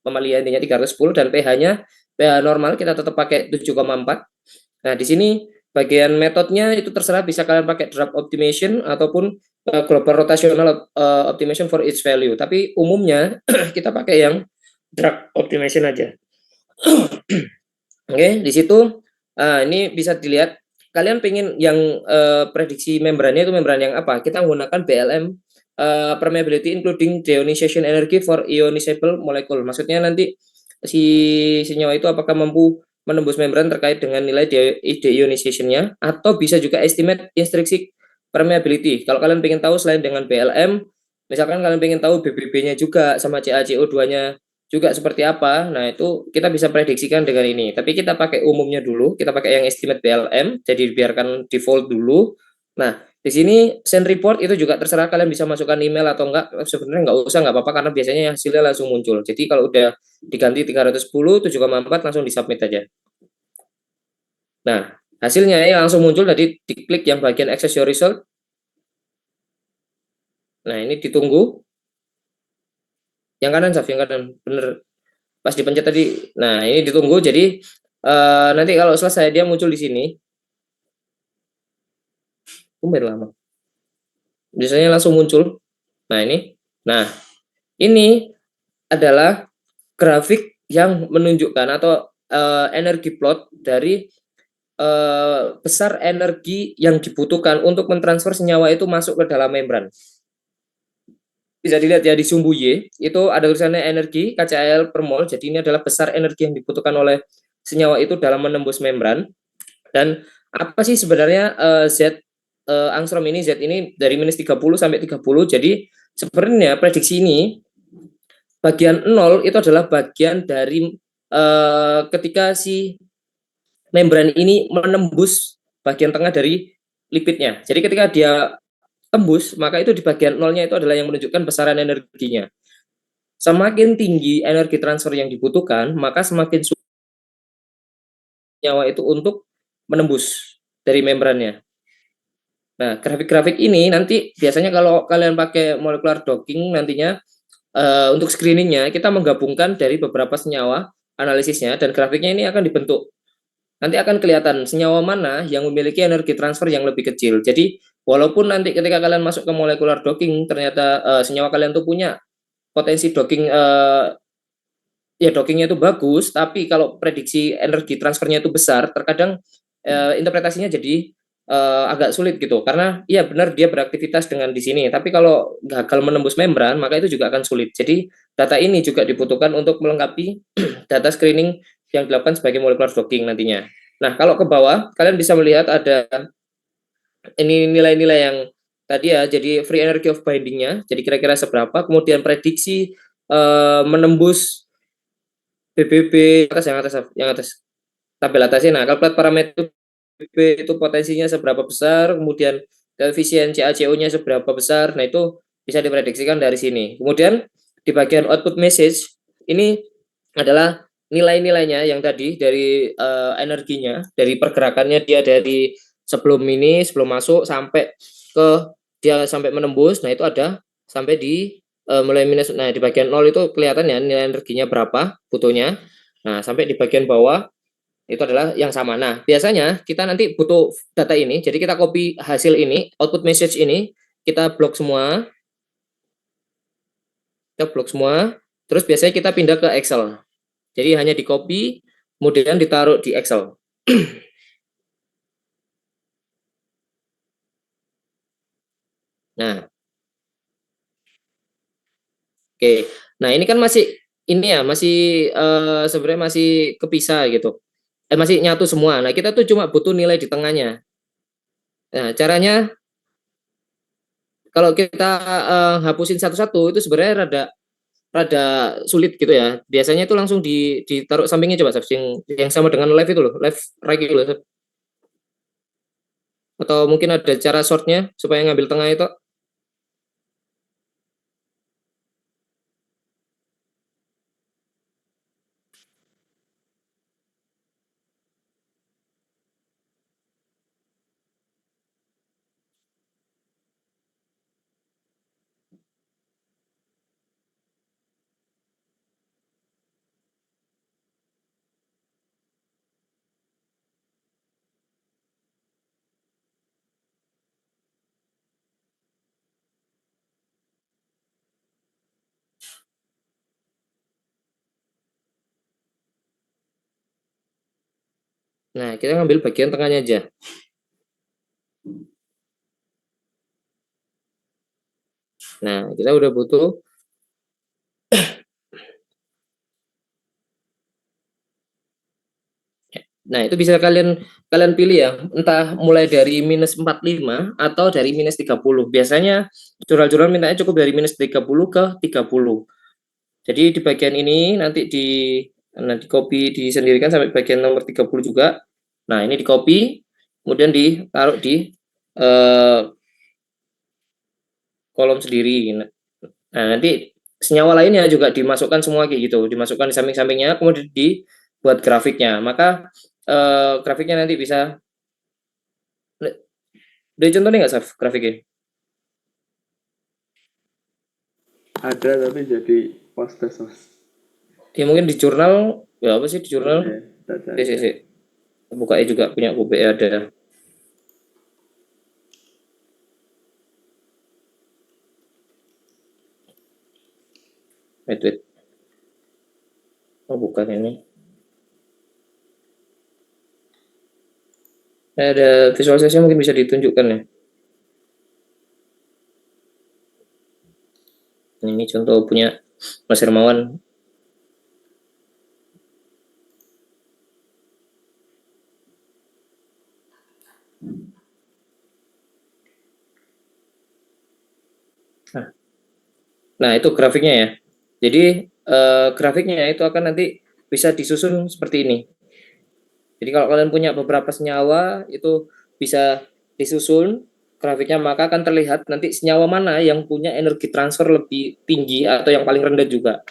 mamalia intinya 310 dan pH-nya pH normal kita tetap pakai 7,4. Nah, di sini bagian metodenya itu terserah, bisa kalian pakai drop optimization ataupun global rotational optimization for each value, tapi umumnya kita pakai yang drug optimization aja. Oke, di situ ini bisa dilihat kalian pengen yang prediksi membrannya itu membran yang apa. Kita menggunakan BLM permeability including deionization energy for ionizable molecule. Maksudnya nanti si senyawa itu apakah mampu menembus membran terkait dengan nilai deionization-nya, atau bisa juga estimate intrinsic permeability. Kalau kalian pengen tahu selain dengan BLM, misalkan kalian pengen tahu BBB-nya juga sama CaCO2-nya juga seperti apa, nah itu kita bisa prediksikan dengan ini. Tapi kita pakai umumnya dulu, kita pakai yang estimate BLM, jadi biarkan default dulu. Nah, di sini send report itu juga terserah kalian bisa masukkan email atau enggak, sebenarnya nggak usah, nggak apa-apa karena biasanya hasilnya langsung muncul. Jadi kalau udah diganti 310, 7,4 langsung disubmit aja. Nah, hasilnya ya langsung muncul, tadi diklik yang bagian access your result. Nah, ini ditunggu. Yang kanan, Saf, yang kanan, bener. Pas dipencet tadi. Nah, ini ditunggu, jadi nanti kalau selesai dia muncul di sini. Tumben lama. Biasanya langsung muncul. Nah, ini. Nah, ini adalah grafik yang menunjukkan atau energi plot dari besar energi yang dibutuhkan untuk mentransfer senyawa itu masuk ke dalam membran. bisa dilihat ya di sumbu Y itu ada tulisannya energi KCAL per mol. Jadi ini adalah besar energi yang dibutuhkan oleh senyawa itu dalam menembus membran. Dan apa sih sebenarnya Z angstrom ini? Z ini dari minus 30 sampai 30. Jadi sebenarnya prediksi ini bagian 0 itu adalah bagian dari ketika si membran ini menembus bagian tengah dari lipidnya. Jadi ketika dia tembus, maka itu di bagian nolnya itu adalah yang menunjukkan besaran energinya. Semakin tinggi energi transfer yang dibutuhkan, maka semakin sulit nyawa itu untuk menembus dari membrannya. Nah, grafik-grafik ini nanti biasanya kalau kalian pakai molecular docking nantinya untuk screeningnya kita menggabungkan dari beberapa senyawa analisisnya dan grafiknya ini akan dibentuk. Nanti akan kelihatan senyawa mana yang memiliki energi transfer yang lebih kecil. Jadi walaupun nanti ketika kalian masuk ke molecular docking ternyata senyawa kalian tuh punya potensi docking ya dockingnya itu bagus, tapi kalau prediksi energi transfernya itu besar, terkadang interpretasinya jadi agak sulit gitu. Karena iya benar dia beraktivitas dengan di sini, tapi kalau gagal menembus membran maka itu juga akan sulit. Jadi data ini juga dibutuhkan untuk melengkapi data screening yang dilakukan sebagai molecular docking nantinya. Nah, kalau ke bawah kalian bisa melihat ada ini nilai-nilai yang tadi ya, jadi free energy of bindingnya, jadi kira-kira seberapa, kemudian prediksi menembus BBB yang atas tabel atasnya. Nah, kalkulat parameter BBB itu potensinya seberapa besar, kemudian koefisien CaCO-nya seberapa besar. Nah, itu bisa diprediksikan dari sini. Kemudian di bagian output message ini adalah nilai-nilainya yang tadi dari energinya, dari pergerakannya dia dari sebelum masuk sampai ke dia sampai menembus. Nah, itu ada sampai di mulai minus. Nah, di bagian 0 itu kelihatan ya nilai energinya berapa butuhnya. Nah, sampai di bagian bawah itu adalah yang sama. Nah, biasanya kita nanti butuh data ini, jadi kita copy hasil ini, output message ini, kita blok semua, terus biasanya kita pindah ke Excel. Jadi hanya di copy, kemudian ditaruh di Excel. Nah, oke. Nah, ini kan masih ini ya, masih sebenarnya masih kepisah gitu. Masih nyatu semua. Nah, kita tuh cuma butuh nilai di tengahnya. Nah, caranya kalau kita hapusin satu-satu itu sebenarnya rada rada sulit gitu ya. Biasanya itu langsung ditaruh sampingnya coba Saf, yang sama dengan live itu loh, live right gitu loh, Saf. Atau mungkin ada cara shortnya supaya ngambil tengah itu. Nah, kita ngambil bagian tengahnya aja. Nah, kita udah butuh. Nah, itu bisa kalian pilih ya, entah mulai dari minus 45 atau dari minus 30. Biasanya jurnal-jurnal mintanya cukup dari minus 30 ke 30. Jadi di bagian ini nanti copy disendirikan sampai bagian nomor 30 juga. Nah, ini di copy, kemudian ditaruh di kolom sendiri. Nah, nanti senyawa lainnya juga dimasukkan semua kayak gitu, dimasukkan di samping-sampingnya, kemudian dibuat grafiknya. Maka grafiknya nanti bisa, udah contohnya nggak, Saf, grafiknya? Ada tapi jadi postes mas. Ya mungkin di jurnal, ya apa sih di jurnal? Oke, kita cari. sih. Bukanya juga punya UPE ada. Wait. Oh, bukan ini. Ada visualisasi mungkin bisa ditunjukkan ya. Ini contoh punya Mas Hermawan. Nah, itu grafiknya ya. Jadi grafiknya itu akan nanti bisa disusun seperti ini. Jadi kalau kalian punya beberapa senyawa itu bisa disusun grafiknya, maka akan terlihat nanti senyawa mana yang punya energi transfer lebih tinggi atau yang paling rendah juga.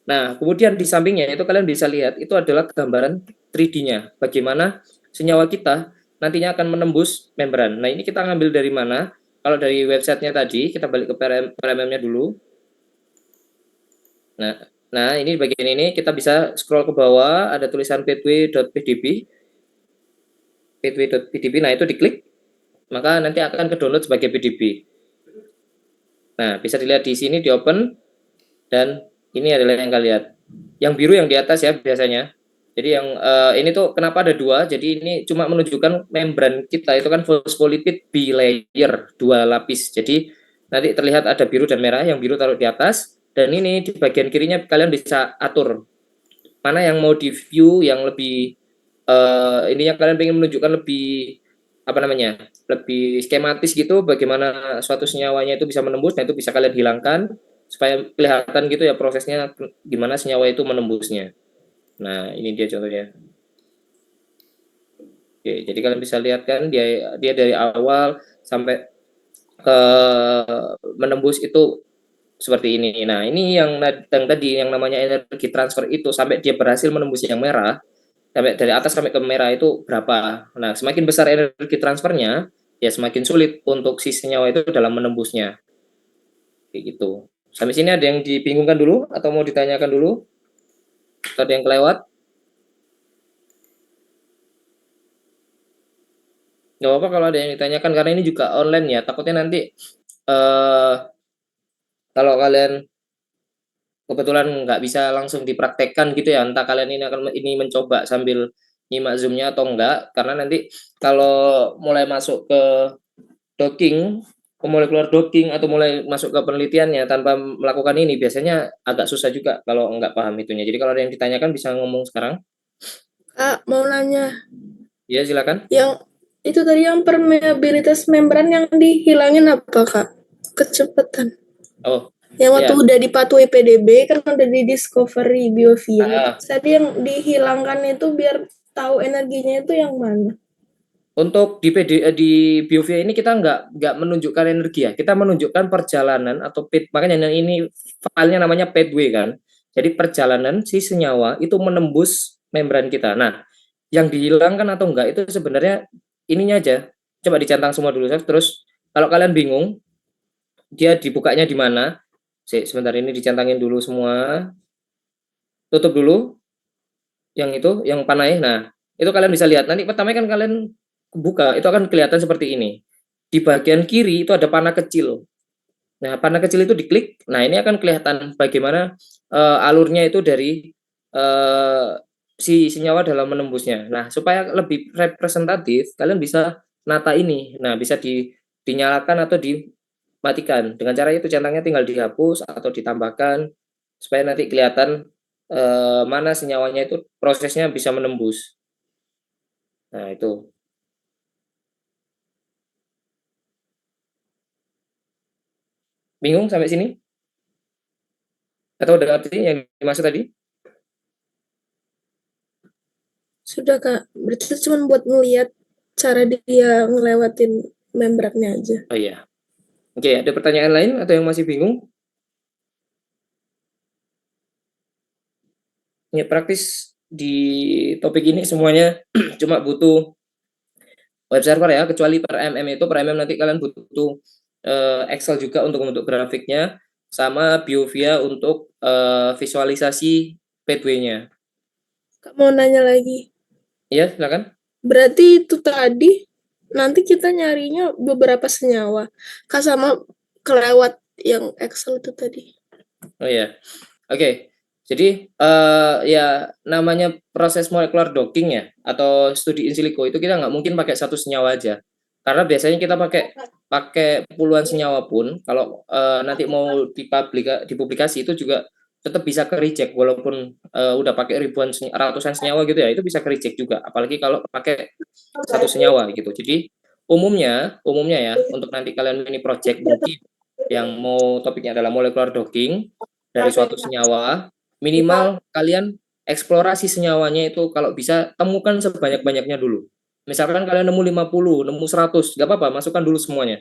Nah, kemudian di sampingnya itu kalian bisa lihat itu adalah gambaran 3D-nya. Bagaimana senyawa kita nantinya akan menembus membran. Nah, ini kita ngambil dari mana? Kalau dari websitenya tadi, kita balik ke PRMM-nya dulu. Nah, ini bagian ini kita bisa scroll ke bawah, ada tulisan pathway.pdb. Pathway.pdb, nah itu diklik, maka nanti akan ke download sebagai PDB. Nah, bisa dilihat di sini, di open, dan ini adalah yang kalian lihat. Yang biru yang di atas ya biasanya. Jadi yang ini tuh kenapa ada dua? Jadi ini cuma menunjukkan membran kita itu kan phospholipid bilayer, 2 lapis. Jadi nanti terlihat ada biru dan merah, yang biru taruh di atas, dan ini di bagian kirinya kalian bisa atur mana yang mau di view yang lebih ininya kalian pengen menunjukkan lebih apa namanya, lebih skematis gitu, bagaimana suatu senyawanya itu bisa menembus. Nah, itu bisa kalian hilangkan supaya kelihatan gitu ya prosesnya gimana senyawa itu menembusnya. Nah, ini dia contohnya. Oke, jadi kalian bisa lihat kan dia dari awal sampai ke menembus itu seperti ini. Nah, ini yang tadi yang namanya energi transfer itu sampai dia berhasil menembus yang merah, sampai dari atas sampai ke merah itu berapa. Nah, semakin besar energi transfernya, ya semakin sulit untuk si senyawa itu dalam menembusnya. Kayak gitu. Sampai sini ada yang dibingungkan dulu atau mau ditanyakan dulu? Atau ada yang kelewat? Nggak apa-apa kalau ada yang ditanyakan, karena ini juga online ya. Takutnya nanti kalau kalian kebetulan nggak bisa langsung dipraktekkan gitu ya, entah kalian ini mencoba sambil nyimak zoomnya atau enggak, karena nanti kalau mulai masuk ke docking, mulai keluar docking atau mulai masuk ke penelitiannya tanpa melakukan ini biasanya agak susah juga kalau nggak paham itunya. Jadi kalau ada yang ditanyakan bisa ngomong sekarang. Kak, mau nanya, Ya, silakan. yang itu tadi yang permeabilitas membran yang dihilangin apa, Kak? Kecepatan. Oh, Yang waktu ya. udah dipatuhi PDB kan udah di discovery biofilm. Ah, Tadi yang dihilangkan itu biar tahu energinya itu yang mana? Untuk di Biovia ini kita nggak menunjukkan energi ya, kita menunjukkan perjalanan atau makanya ini filenya namanya pathway kan. Jadi perjalanan si senyawa itu menembus membran kita. Nah, yang dihilangkan atau enggak itu sebenarnya ininya aja. Coba dicentang semua dulu, terus kalau kalian bingung dia dibukanya di mana, sebentar ini dicentangin dulu semua, tutup dulu yang itu, yang panai. Nah, itu kalian bisa lihat. Nanti pertama kan kalian buka, itu akan kelihatan seperti ini. Di bagian kiri itu ada panah kecil. Nah, panah kecil itu diklik. Nah, ini akan kelihatan bagaimana alurnya itu dari si senyawa dalam menembusnya. Nah, supaya lebih representatif, kalian bisa nata ini. Nah, bisa dinyalakan atau dimatikan. Dengan cara itu centangnya tinggal dihapus atau ditambahkan supaya nanti kelihatan mana senyawanya itu prosesnya bisa menembus. Nah, itu. Bingung sampai sini? Atau udah ngerti yang dimaksud tadi? Sudah, Kak. Berarti cuma buat ngeliat cara dia ngelewatin membrannya aja. Oh iya. Oke, ada pertanyaan lain atau yang masih bingung? Ya, praktis di topik ini semuanya cuma butuh web server ya, kecuali per MM itu. Per MM nanti kalian butuh Excel juga untuk membentuk grafiknya, sama Biovia untuk visualisasi pathway-nya. Kak, mau nanya lagi. Iya, silakan. Berarti itu tadi nanti kita nyarinya beberapa senyawa. Kak, sama kelewat yang Excel itu tadi. Oh iya. Oke. Jadi ya namanya proses molecular docking ya, atau studi in silico itu kita nggak mungkin pakai satu senyawa aja. Karena biasanya kita pakai pakai puluhan senyawa pun, kalau nanti mau dipublikasi itu juga tetap bisa ke reject walaupun udah pakai ratusan senyawa gitu ya, itu bisa ke reject juga, apalagi kalau pakai satu senyawa gitu. Jadi umumnya ya untuk nanti kalian mini project mungkin yang mau topiknya adalah molecular docking dari suatu senyawa, minimal kalian eksplorasi senyawanya itu kalau bisa temukan sebanyak-banyaknya dulu. Misalkan kalian nemu 50, nemu 100, nggak apa-apa, masukkan dulu semuanya.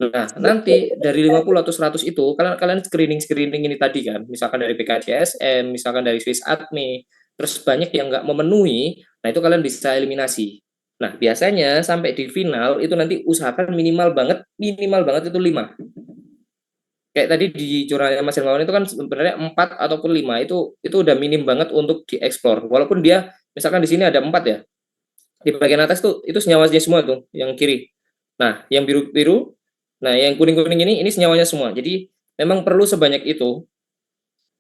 Nah, nanti dari 50 atau 100 itu kalian screening ini tadi kan, misalkan dari PKJSM, misalkan dari Swiss Adme, terus banyak yang nggak memenuhi, nah itu kalian bisa eliminasi. Nah, biasanya sampai di final itu nanti usahakan minimal banget itu 5. Kayak tadi di jurnalnya Mas Hermawan itu kan sebenarnya 4 ataupun 5 itu udah minim banget untuk dieksplor. Walaupun dia misalkan di sini ada 4 ya. Di bagian atas tuh itu senyawanya semua tuh yang kiri. Nah, yang biru-biru, nah yang kuning-kuning ini senyawanya semua. Jadi memang perlu sebanyak itu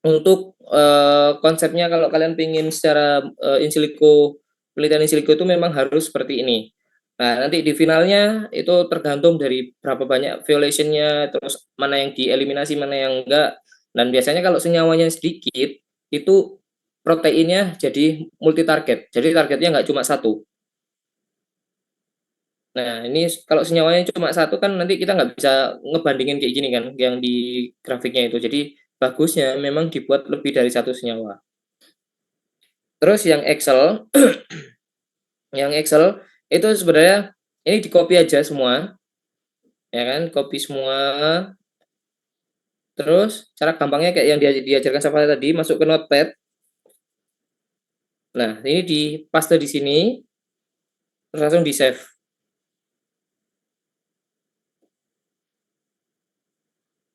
untuk konsepnya kalau kalian pingin secara penelitian in silico itu memang harus seperti ini. Nah, nanti di finalnya itu tergantung dari berapa banyak violationnya, terus mana yang dieliminasi, mana yang enggak. Dan biasanya kalau senyawanya sedikit, itu proteinnya jadi multi target. Jadi targetnya nggak cuma satu. Nah, ini kalau senyawanya cuma satu kan nanti kita nggak bisa ngebandingin kayak gini kan, yang di grafiknya itu. Jadi bagusnya memang dibuat lebih dari satu senyawa. Terus yang Excel, yang Excel itu sebenarnya ini di-copy aja semua, ya kan, copy semua. Terus cara gampangnya kayak yang diajarkan Safari tadi, masuk ke Notepad. Nah, ini di paste di sini, terus langsung di save.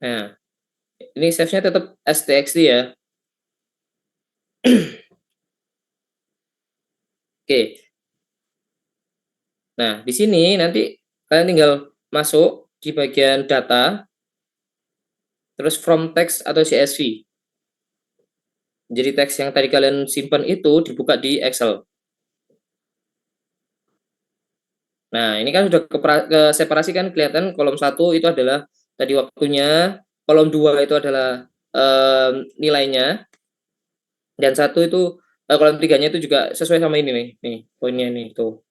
Nah, ini save-nya tetap as txt ya. Oke. Nah, di sini nanti kalian tinggal masuk di bagian data, terus from text atau CSV. Jadi teks yang tadi kalian simpan itu dibuka di Excel. Nah, ini kan sudah ke separasi kan, kelihatan kolom 1 itu adalah tadi waktunya, kolom 2 itu adalah nilainya, dan 1 itu kolom 3-nya itu juga sesuai sama ini nih poinnya nih tuh.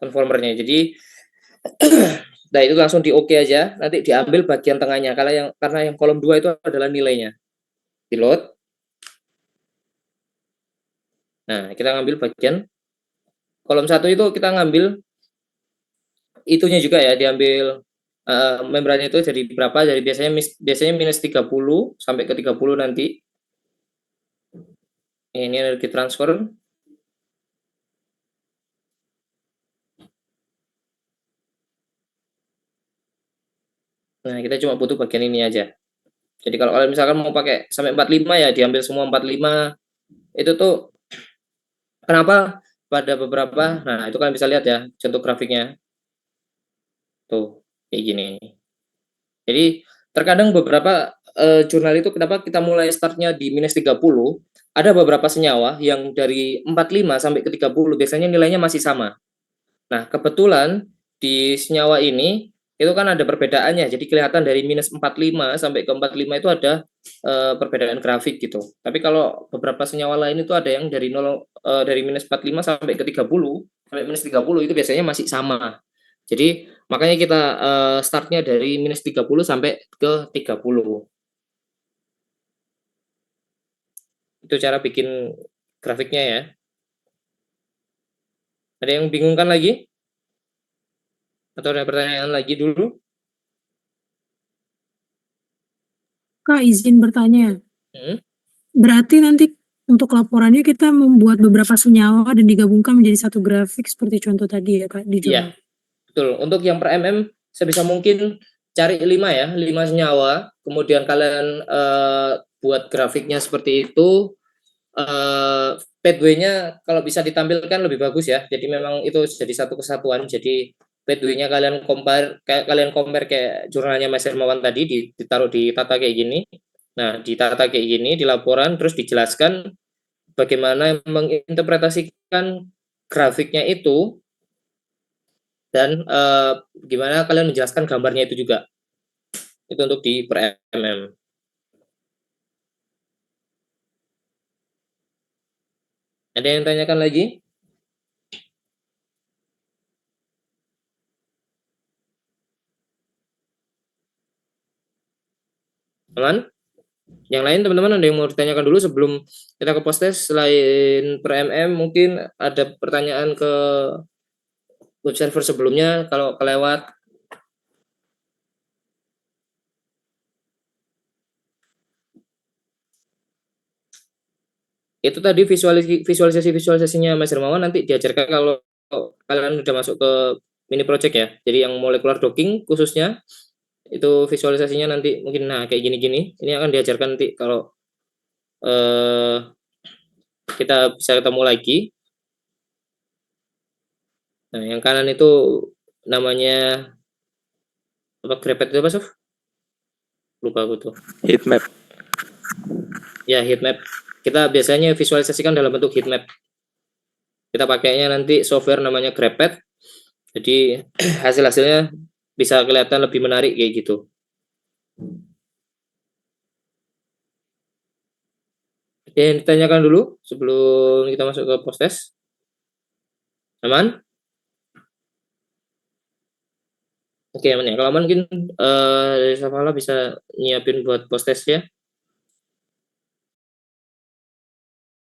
Conformernya. Jadi nah itu langsung di oke aja, nanti diambil bagian tengahnya karena yang kolom 2 itu adalah nilainya. Di load. Nah, kita ngambil bagian kolom 1 itu kita ngambil itunya juga ya, diambil membrannya itu jadi berapa, jadi biasanya minus 30 sampai ke 30 nanti. Ini energi transfer. Nah, kita cuma butuh bagian ini aja. Jadi kalau kalian misalkan mau pakai sampai 45 ya diambil semua 45. Itu tuh kenapa pada beberapa, nah itu kalian bisa lihat ya contoh grafiknya. Tuh, kayak gini. Jadi terkadang beberapa jurnal itu kenapa kita mulai startnya di minus 30, ada beberapa senyawa yang dari 45 sampai ke 30 biasanya nilainya masih sama. Nah, kebetulan di senyawa ini itu kan ada perbedaannya. Jadi kelihatan dari minus 45 sampai ke 45 itu ada perbedaan grafik gitu. Tapi kalau beberapa senyawa lain itu ada yang dari dari minus 45 sampai ke 30 sampai minus 30 itu biasanya masih sama. Jadi makanya kita startnya dari minus 30 sampai ke 30. Itu cara bikin grafiknya ya. Ada yang bingungkan lagi? Atau ada pertanyaan lagi dulu? Kak, izin bertanya. Hmm? Berarti nanti untuk laporannya kita membuat beberapa senyawa dan digabungkan menjadi satu grafik seperti contoh tadi ya Kak di jurnal. Iya, betul. Untuk yang per MM sebisa mungkin cari 5 ya, 5 senyawa. Kemudian kalian buat grafiknya seperti itu. Pathway-nya kalau bisa ditampilkan lebih bagus ya. Jadi memang itu jadi satu kesatuan. Jadi pathway-nya kalian compare kayak jurnalnya Mas Hermawan tadi ditaruh di tata kayak gini. Nah, ditata kayak gini di laporan terus dijelaskan bagaimana menginterpretasikan grafiknya itu Dan gimana kalian menjelaskan gambarnya itu juga. Itu untuk di per mm. Ada yang tanyakan lagi? Aman? Yang lain teman-teman ada yang mau ditanyakan dulu sebelum kita ke post test? Selain per mm mungkin ada pertanyaan ke web server sebelumnya kalau kelewat. Itu tadi visualisasinya Mas Hermawan nanti diajarkan kalau kalian sudah masuk ke mini project ya. Jadi yang molecular docking khususnya itu visualisasinya nanti mungkin kayak gini-gini. Ini akan diajarkan nanti kalau kita bisa ketemu lagi. Nah, yang kanan itu namanya apa, grepet itu apa, Sof? Lupa aku tuh. Heat map. Ya, heat map. Kita biasanya visualisasikan dalam bentuk heat map. Kita pakainya nanti software namanya Grepet. Jadi hasil-hasilnya bisa kelihatan lebih menarik kayak gitu. Oke, yang ditanyakan dulu sebelum kita masuk ke post test. Aman? Oke, aman ya. Kalau aman mungkin dari Safala bisa nyiapin buat post test ya.